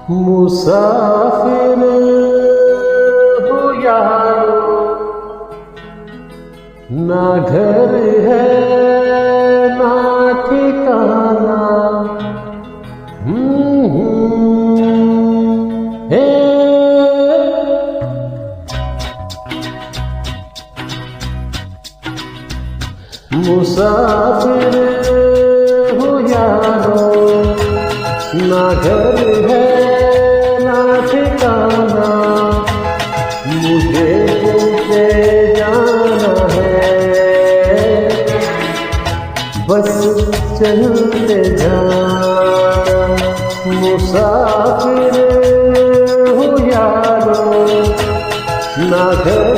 मुसाफिर हो यारो, ना घर है ना ठिकाना। हे मुसाफिर हो यारो, ना घर है ना ठिकाना। मुझे तुमसे जाना है, बस चलते जाना। मुसाफिर हो यारो, ना घर